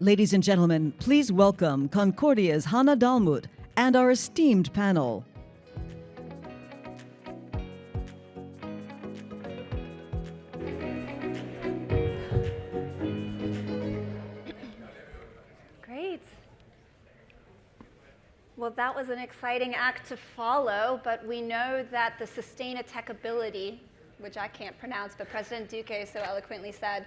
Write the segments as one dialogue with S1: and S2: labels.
S1: Ladies and gentlemen, please welcome Concordia's Hannah Dalmut and our esteemed panel.
S2: Great. Well, that was an exciting act to follow, but we know that the sustainability, which I can't pronounce, but President Duque so eloquently said,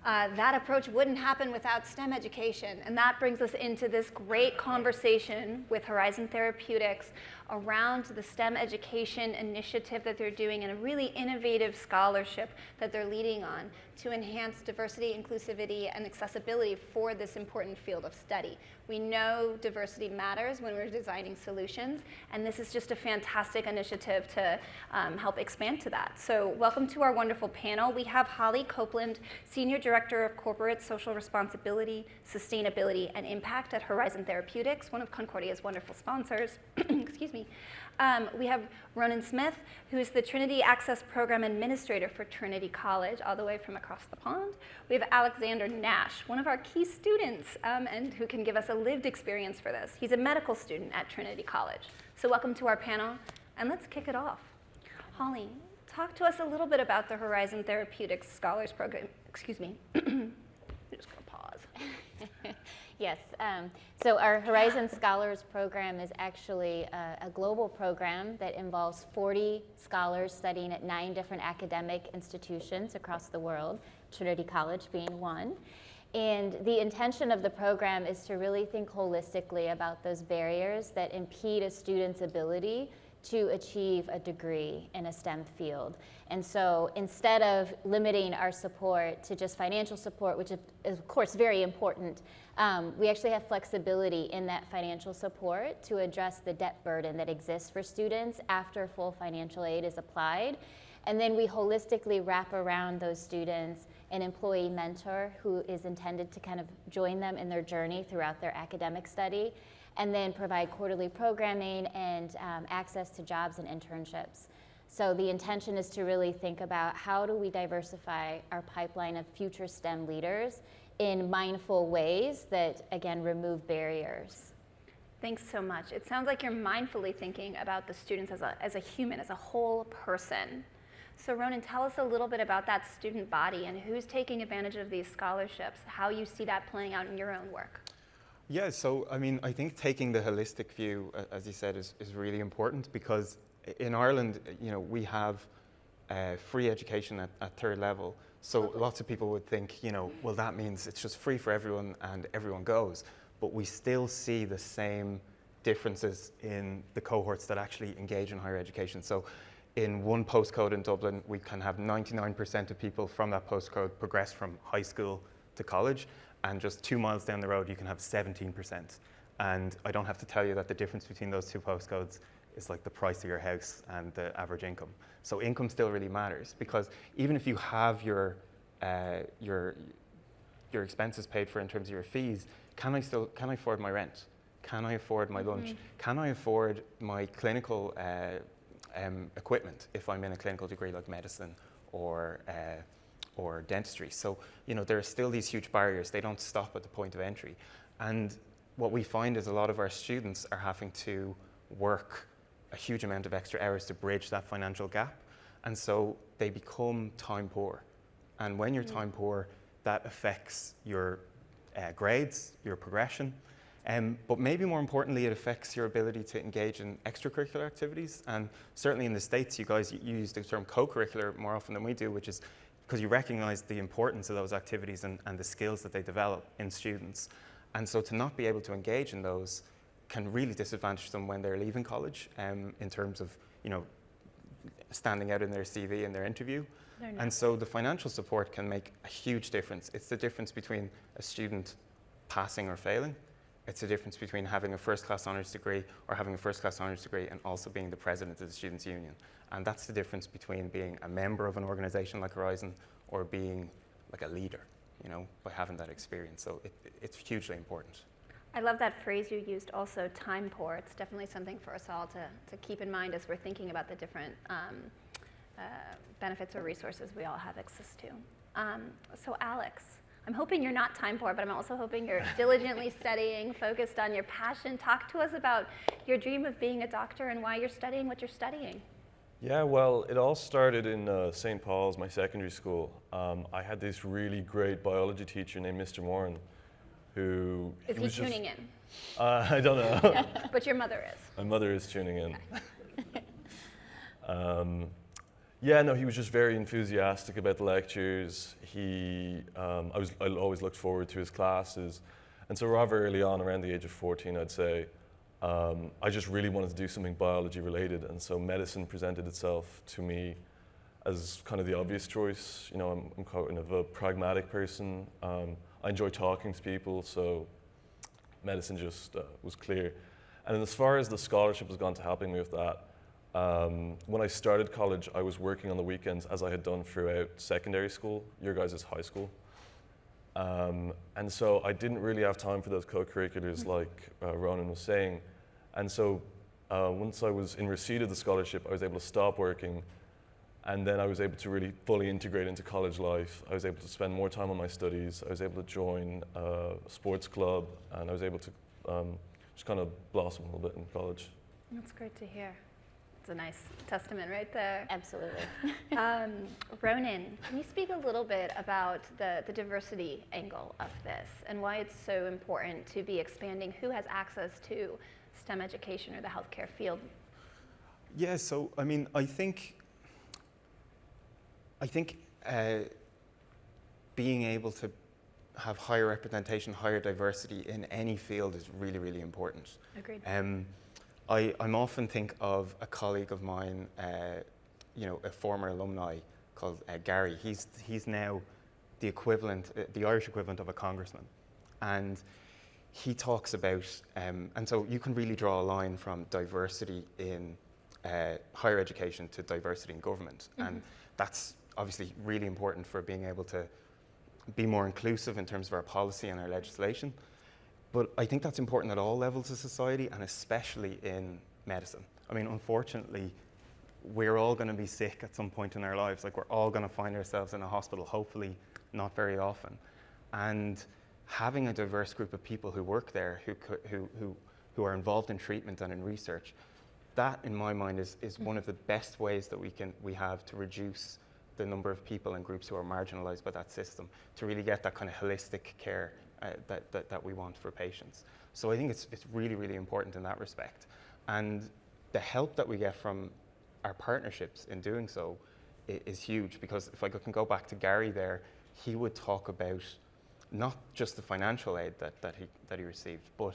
S2: that approach wouldn't happen without STEM education. And that brings us into this great conversation with Horizon Therapeutics around the STEM education initiative that they're doing and a really innovative scholarship that they're leading on to enhance diversity, inclusivity, and accessibility for this important field of study. We know diversity matters when we're designing solutions, and this is just a fantastic initiative to help expand to that. So welcome to our wonderful panel. We have Holly Copeland, Senior Director of Corporate Social Responsibility, Sustainability, and Impact at Horizon Therapeutics, one of Concordia's wonderful sponsors. Excuse me. We have Rónán Smith, who is the Trinity Access Program Administrator for Trinity College, all the way from across the pond. We have Alexander Nash, one of our key students, and who can give us a lived experience for this. He's a medical student at Trinity College. So welcome to our panel, and let's kick it off. Holly, talk to us a little bit about the Horizon Therapeutics Scholars Program. Excuse me. I'm just going to pause.
S3: Yes, so our Horizon Scholars Program is actually a global program that involves 40 scholars studying at 9 different academic institutions across the world, Trinity College being one. And the intention of the program is to really think holistically about those barriers that impede a student's ability to achieve a degree in a STEM field. And so instead of limiting our support to just financial support, which is of course very important, we actually have flexibility in that financial support to address the debt burden that exists for students after full financial aid is applied. And then we holistically wrap around those students an employee mentor who is intended to kind of join them in their journey throughout their academic study, and then provide quarterly programming and access to jobs and internships. So the intention is to really think about how do we diversify our pipeline of future STEM leaders in mindful ways that, again, remove barriers.
S2: Thanks so much. It sounds like you're mindfully thinking about the students as a human, as a whole person. So Rónán, tell us a little bit about that student body and who's taking advantage of these scholarships, how you see that playing out in your own work.
S4: Yeah, so I mean, I think taking the holistic view, as you said, is really important, because in Ireland, you know, we have free education at third level. So lots of people would think, you know, well, that means it's just free for everyone and everyone goes. But we still see the same differences in the cohorts that actually engage in higher education. So in one postcode in Dublin, we can have 99% of people from that postcode progress from high school to college. And just 2 miles down the road, you can have 17%. And I don't have to tell you that the difference between those two postcodes is like the price of your house and the average income. So income still really matters, because even if you have your expenses paid for in terms of your fees, can I afford my rent? Can I afford my lunch? Can I afford my clinical equipment if I'm in a clinical degree like medicine or dentistry? So, you know, there are still these huge barriers. They don't stop at the point of entry. And what we find is a lot of our students are having to work a huge amount of extra hours to bridge that financial gap. And so they become time poor. And when you're time poor, that affects your grades, your progression. But maybe more importantly, it affects your ability to engage in extracurricular activities. And certainly in the States, you guys use the term co-curricular more often than we do, which is because you recognize the importance of those activities and the skills that they develop in students. And so to not be able to engage in those can really disadvantage them when they're leaving college, in terms of, you know, standing out in their CV and their interview. And so the financial support can make a huge difference. It's the difference between a student passing or failing. It's the difference between having a first-class honours degree or having a first-class honours degree and also being the president of the Students' Union. And that's the difference between being a member of an organisation like Horizon or being like a leader, you know, by having that experience. So it's hugely important.
S2: I love that phrase you used also, time poor. It's definitely something for us all to keep in mind as we're thinking about the different benefits or resources we all have access to. So Alex, I'm hoping you're not time poor, but I'm also hoping you're diligently studying, focused on your passion. Talk to us about your dream of being a doctor and why you're studying what you're studying.
S5: Yeah, well, it all started in St. Paul's, my secondary school. I had this really great biology teacher named Mr. Moran, who...
S2: Is he tuning in?
S5: I don't know.
S2: Yeah, but your mother is.
S5: My mother is tuning in. Yeah, no, he was just very enthusiastic about the lectures. I always looked forward to his classes. And so rather early on, around the age of 14, I'd say, I just really wanted to do something biology related. And so medicine presented itself to me as kind of the obvious choice. You know, I'm kind of a pragmatic person. I enjoy talking to people, so medicine just was clear. And then as far as the scholarship has gone to helping me with that, when I started college, I was working on the weekends as I had done throughout secondary school, your guys' high school. And so I didn't really have time for those co-curriculars like Rónán was saying. And so once I was in receipt of the scholarship, I was able to stop working, and then I was able to really fully integrate into college life. I was able to spend more time on my studies. I was able to join a sports club, and I was able to just kind of blossom a little bit in college.
S2: That's great to hear. It's a nice testament right there.
S3: Absolutely.
S2: Rónán, can you speak a little bit about the diversity angle of this and why it's so important to be expanding who has access to STEM education or the healthcare field?
S4: Yeah, so I mean, I think being able to have higher representation, higher diversity in any field is really, really important.
S2: Agreed.
S4: I'm often think of a colleague of mine, you know, a former alumni called Gary. He's now the equivalent, the Irish equivalent of a congressman, and he talks about, and so you can really draw a line from diversity in higher education to diversity in government, and that's obviously really important for being able to be more inclusive in terms of our policy and our legislation. But I think that's important at all levels of society, and especially in medicine. I mean, unfortunately, we're all going to be sick at some point in our lives. Like, we're all going to find ourselves in a hospital, hopefully not very often. And having a diverse group of people who work there, who are involved in treatment and in research, that, in my mind, is one of the best ways that we have to reduce the number of people and groups who are marginalized by that system, to really get that kind of holistic care that we want for patients. So I think it's really, really important in that respect. And the help that we get from our partnerships in doing so is huge, because if I can go back to Gary there, he would talk about not just the financial aid that he received, but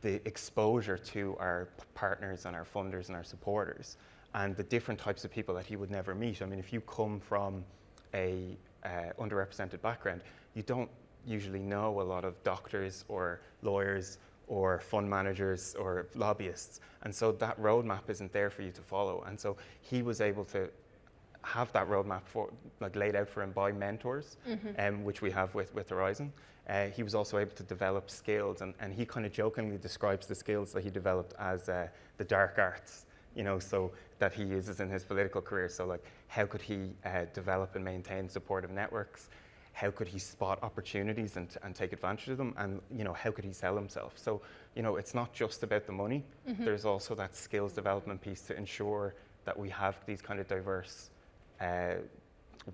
S4: the exposure to our partners and our funders and our supporters, and the different types of people that he would never meet. I mean, if you come from a underrepresented background, you don't usually know a lot of doctors or lawyers or fund managers or lobbyists, and so that roadmap isn't there for you to follow. And so he was able to have that roadmap laid out for him by mentors, which we have with Horizon. He was also able to develop skills, and he kind of jokingly describes the skills that he developed as the dark arts, you know, so that he uses in his political career. So, like, how could he develop and maintain supportive networks? How could he spot opportunities and take advantage of them? And, you know, how could he sell himself? So, you know, it's not just about the money. There's also that skills development piece to ensure that we have these kind of diverse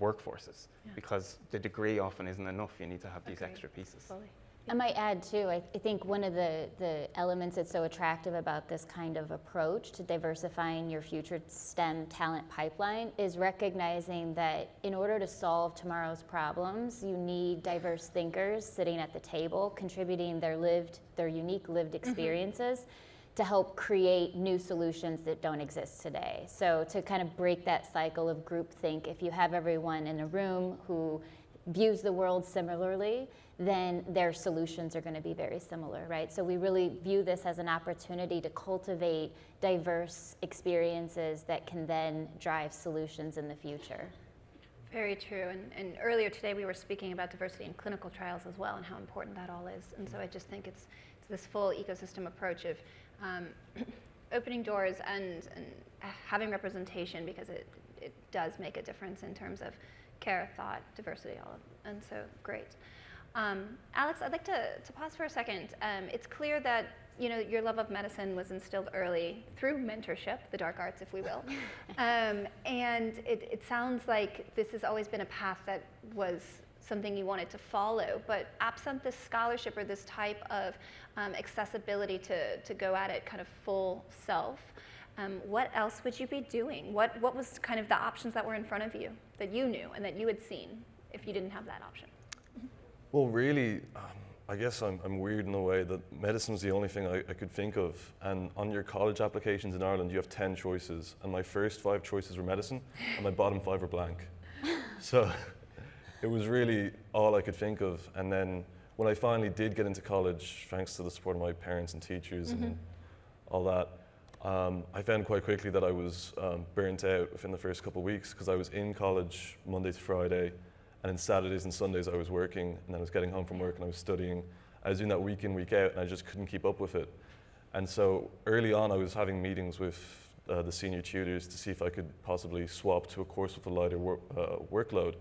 S4: workforces, because the degree often isn't enough. You need to have these extra pieces.
S2: Fully.
S3: I might add too, I think one of the elements that's so attractive about this kind of approach to diversifying your future STEM talent pipeline is recognizing that in order to solve tomorrow's problems, you need diverse thinkers sitting at the table, contributing their unique lived experiences to help create new solutions that don't exist today. So to kind of break that cycle of groupthink, if you have everyone in a room who views the world similarly, then their solutions are going to be very similar, right? So we really view this as an opportunity to cultivate diverse experiences that can then drive solutions in the future.
S2: Very true. And earlier today we were speaking about diversity in clinical trials as well, and how important that all is. And so I just think it's this full ecosystem approach of opening doors and having representation, because it does make a difference in terms of care, thought, diversity, all of and so great. Alex, I'd like to pause for a second. It's clear that your love of medicine was instilled early through mentorship, the dark arts, if we will. And it sounds like this has always been a path that was something you wanted to follow, but absent this scholarship or this type of accessibility to go at it kind of full self, what else would you be doing? What was kind of the options that were in front of you that you knew and that you had seen if you didn't have that option?
S5: Well, really, I guess I'm weird in a way that medicine was the only thing I could think of. And on your college applications in Ireland, you have 10 choices. And my first 5 choices were medicine, and my bottom 5 were blank. So it was really all I could think of. And then when I finally did get into college, thanks to the support of my parents and teachers and all that, I found quite quickly that I was burnt out within the first couple of weeks, because I was in college Monday to Friday, and then Saturdays and Sundays I was working, and then I was getting home from work and I was studying. I was doing that week in, week out, and I just couldn't keep up with it. And so early on I was having meetings with the senior tutors to see if I could possibly swap to a course with a lighter workload.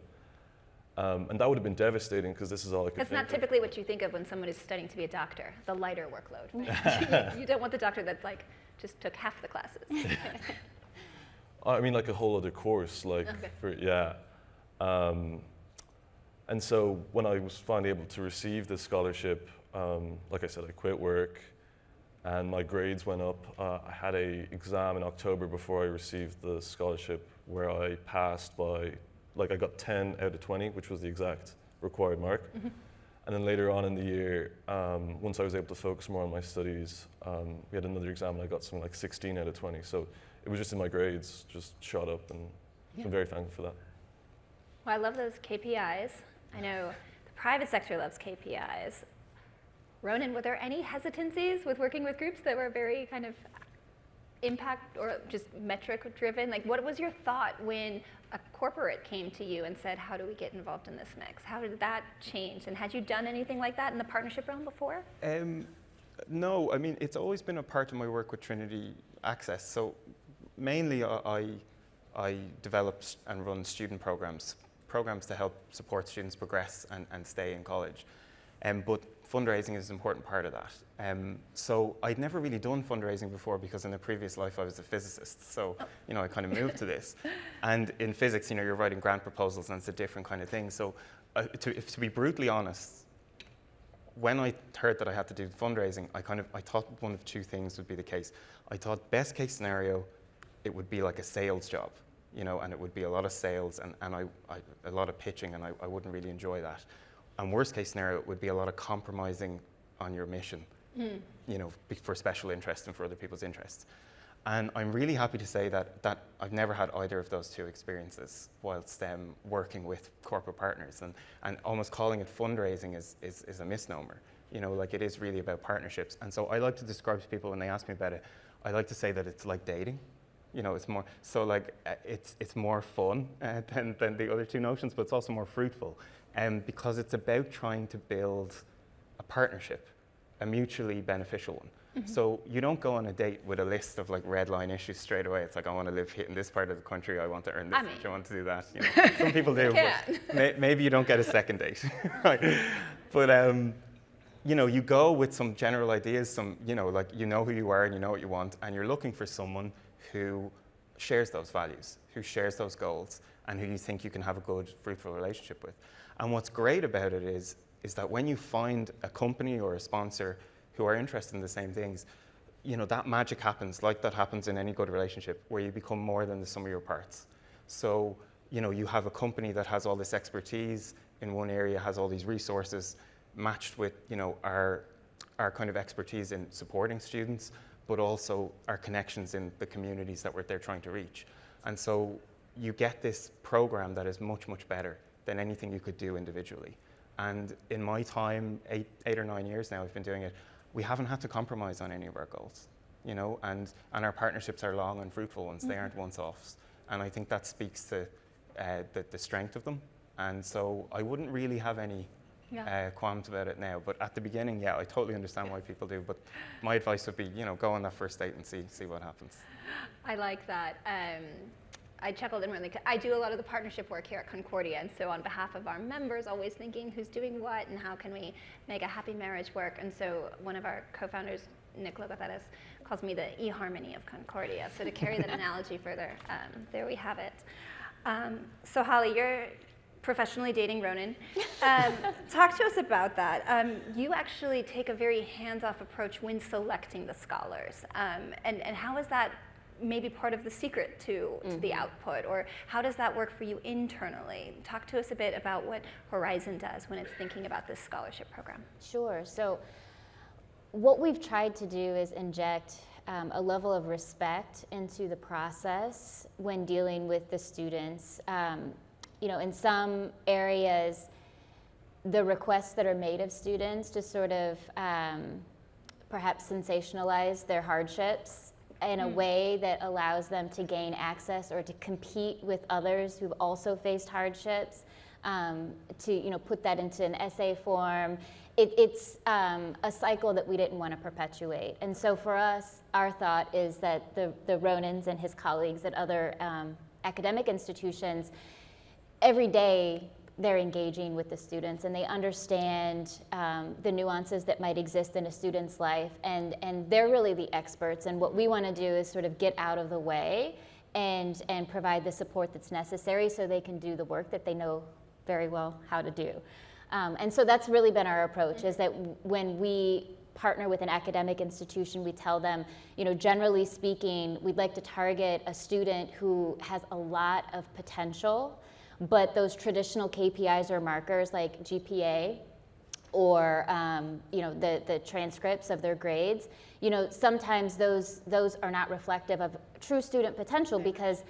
S5: And that would have been devastating, because this is all I could think
S2: That's not
S5: of.
S2: typically what you think of when someone is studying to be a doctor, the lighter workload. You don't want the doctor that just took half the classes.
S5: I mean, like a whole other course,
S2: Okay.
S5: And so when I was finally able to receive this scholarship, like I said, I quit work and my grades went up. I had an exam in October before I received the scholarship where I passed by, I got 10 out of 20, which was the exact required mark. And then later on in the year, once I was able to focus more on my studies, we had another exam and I got something like 16 out of 20. So it was just in my grades, just shot up, and I'm very thankful for that.
S2: Well, I love those KPIs. I know the private sector loves KPIs. Rónán, were there any hesitancies with working with groups that were very kind of impact or just metric driven? What was your thought when a corporate came to you and said, how do we get involved in this mix? How did that change? And had you done anything like that in the partnership realm before?
S4: No, I mean, it's always been a part of my work with Trinity Access. So mainly I developed and run student programs to help support students progress and stay in college. But fundraising is an important part of that. So I'd never really done fundraising before, because in a previous life I was a physicist. So, I kind of moved to this. And in physics, you're writing grant proposals and it's a different kind of thing. So to be brutally honest, when I heard that I had to do fundraising, I thought one of 2 things would be the case. I thought best case scenario, it would be like a sales job, and it would be a lot of sales and a lot of pitching, and I wouldn't really enjoy that. And worst case scenario, it would be a lot of compromising on your mission, for special interest and for other people's interests. And I'm really happy to say that I've never had either of those 2 experiences whilst working with corporate partners. And almost calling it fundraising is a misnomer. It is really about partnerships. And so I like to describe to people when they ask me about it, I like to say that it's like dating. It's more, so it's more fun than the other 2 notions, but it's also more fruitful. Because it's about trying to build a partnership, a mutually beneficial one. So you don't go on a date with a list of red line issues straight away. It's I want to live in this part of the country, I want to earn this much, I want to do that. Some people do, but maybe you don't get a second date. Right? But you go with some general ideas, you know who you are and you know what you want, and you're looking for someone who shares those values, who shares those goals, and who you think you can have a good, fruitful relationship with. And what's great about it is that when you find a company or a sponsor who are interested in the same things, that magic happens, like that happens in any good relationship, where you become more than the sum of your parts. So, you have a company that has all this expertise in one area, has all these resources matched with, our kind of expertise in supporting students, but also our connections in the communities that they're trying to reach. And so you get this program that is much, much better than anything you could do individually. And in my time, 8 or 9 years now I've been doing it, we haven't had to compromise on any of our goals, and our partnerships are long and fruitful ones. They aren't once-offs. And I think that speaks to the strength of them. And so I wouldn't really have any qualms about it now. But at the beginning, I totally understand why people do. But my advice would be, go on that first date and see what happens.
S2: I like that. I chuckled inwardly. I do a lot of the partnership work here at Concordia, and so on behalf of our members, always thinking who's doing what and how can we make a happy marriage work. And so one of our co-founders, Nick Logothetis, calls me the Eharmony of Concordia. So to carry that analogy further, there we have it. So Holly, you're professionally dating Rónán. Talk to us about that. You actually take a very hands-off approach when selecting the scholars. And how is that maybe part of the secret to the output, or how does that work for you internally? Talk to us a bit about what Horizon does when it's thinking about this scholarship program.
S3: Sure. So what we've tried to do is inject a level of respect into the process when dealing with the students. In some areas, the requests that are made of students to sort of perhaps sensationalize their hardships in a way that allows them to gain access or to compete with others who've also faced hardships, to put that into an essay form. It's a cycle that we didn't want to perpetuate. And so for us, our thought is that the Rónáns and his colleagues at other academic institutions, every day they're engaging with the students and they understand the nuances that might exist in a student's life, and they're really the experts, and what we want to do is sort of get out of the way and provide the support that's necessary so they can do the work that they know very well how to do. And so that's really been our approach, is that when we partner with an academic institution, we tell them, generally speaking, we'd like to target a student who has a lot of potential, but those traditional KPIs or markers like GPA or the transcripts of their grades, sometimes those are not reflective of true student potential, because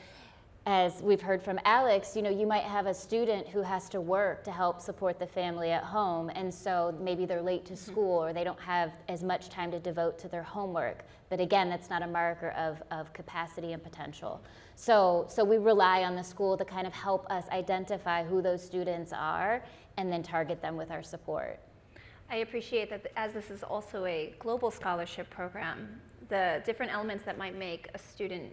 S3: as we've heard from Alex, you might have a student who has to work to help support the family at home, and so maybe they're late to school or they don't have as much time to devote to their homework. But again, that's not a marker of capacity and potential. So we rely on the school to kind of help us identify who those students are and then target them with our support.
S2: I appreciate that as this is also a global scholarship program, the different elements that might make a student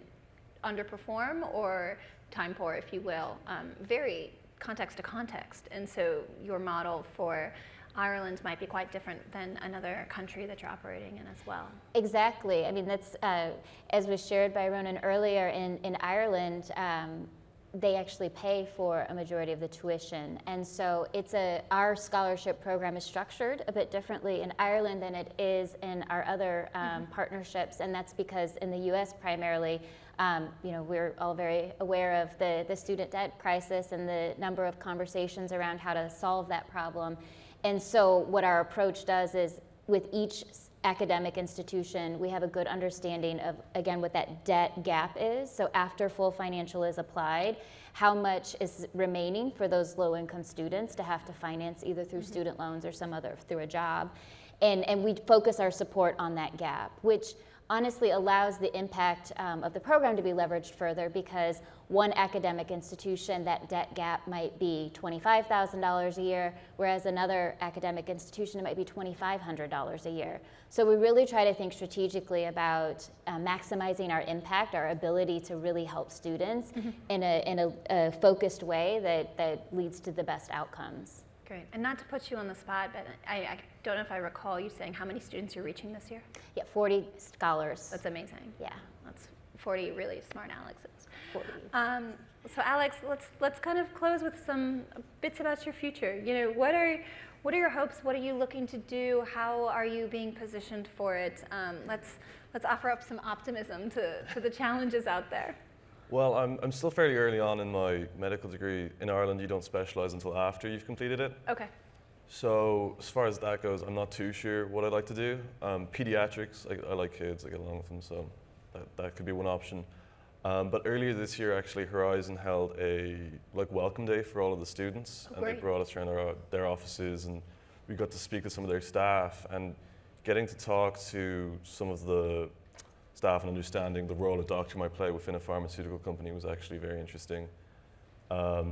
S2: underperform or time poor, if you will, vary context to context. And so your model for Ireland might be quite different than another country that you're operating in as well. Exactly.
S3: I mean, that's, as was shared by Rónán earlier, in Ireland, they actually pay for a majority of the tuition. And so our scholarship program is structured a bit differently in Ireland than it is in our other partnerships. And that's because in the US primarily, we're all very aware of the student debt crisis and the number of conversations around how to solve that problem. And so what our approach does is, with each academic institution, we have a good understanding of, again, what that debt gap is. So after full financial is applied, how much is remaining for those low-income students to have to finance either through student loans or through a job. And we focus our support on that gap, which honestly allows the impact of the program to be leveraged further, because one academic institution, that debt gap might be $25,000 a year, whereas another academic institution, it might be $2,500 a year. So we really try to think strategically about maximizing our impact, our ability to really help students in a focused way that leads to the best outcomes.
S2: Great. And not to put you on the spot, but I don't know if I recall you saying how many students you're reaching this year?
S3: Yeah, 40 scholars.
S2: That's amazing.
S3: Yeah.
S2: That's 40 really smart Alexes.
S3: 40.
S2: So Alex, let's kind of close with some bits about your future. What are your hopes? What are you looking to do? How are you being positioned for it? Let's offer up some optimism to the challenges out there.
S5: Well, I'm still fairly early on in my medical degree. In Ireland, you don't specialise until after you've completed it.
S2: Okay.
S5: So as far as that goes, I'm not too sure what I'd like to do. Pediatrics, I like kids, I get along with them, so that could be one option. But earlier this year, actually, Horizon held a welcome day for all of the students, and they brought us around their offices, and we got to speak to some of their staff, and getting to talk to some of the staff and understanding the role a doctor might play within a pharmaceutical company was actually very interesting. I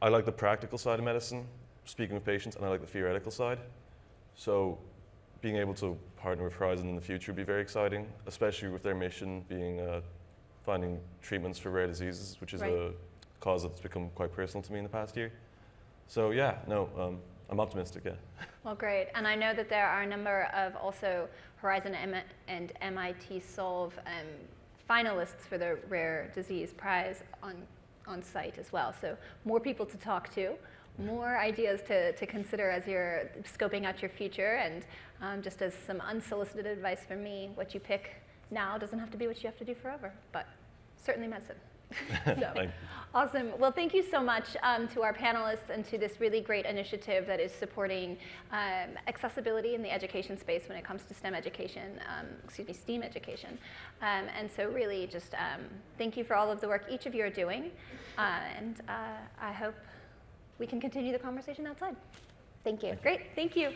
S5: like the practical side of medicine, speaking with patients, and I like the theoretical side. So being able to partner with Horizon in the future would be very exciting, especially with their mission being finding treatments for rare diseases, which is
S2: Right.
S5: a cause that's become quite personal to me in the past year. So yeah, no, I'm optimistic, yeah.
S2: Well, great. And I know that there are a number of also Horizon and MIT Solve finalists for the Rare Disease Prize on site as well. So more people to talk to, more ideas to consider as you're scoping out your future. And just as some unsolicited advice from me, what you pick now doesn't have to be what you have to do forever, but certainly medicine. So, awesome. Well, thank you so much to our panelists and to this really great initiative that is supporting accessibility in the education space when it comes to STEM education, STEAM education. And so really just thank you for all of the work each of you are doing. And I hope we can continue the conversation outside.
S3: Thank you.
S2: Great. Thank you.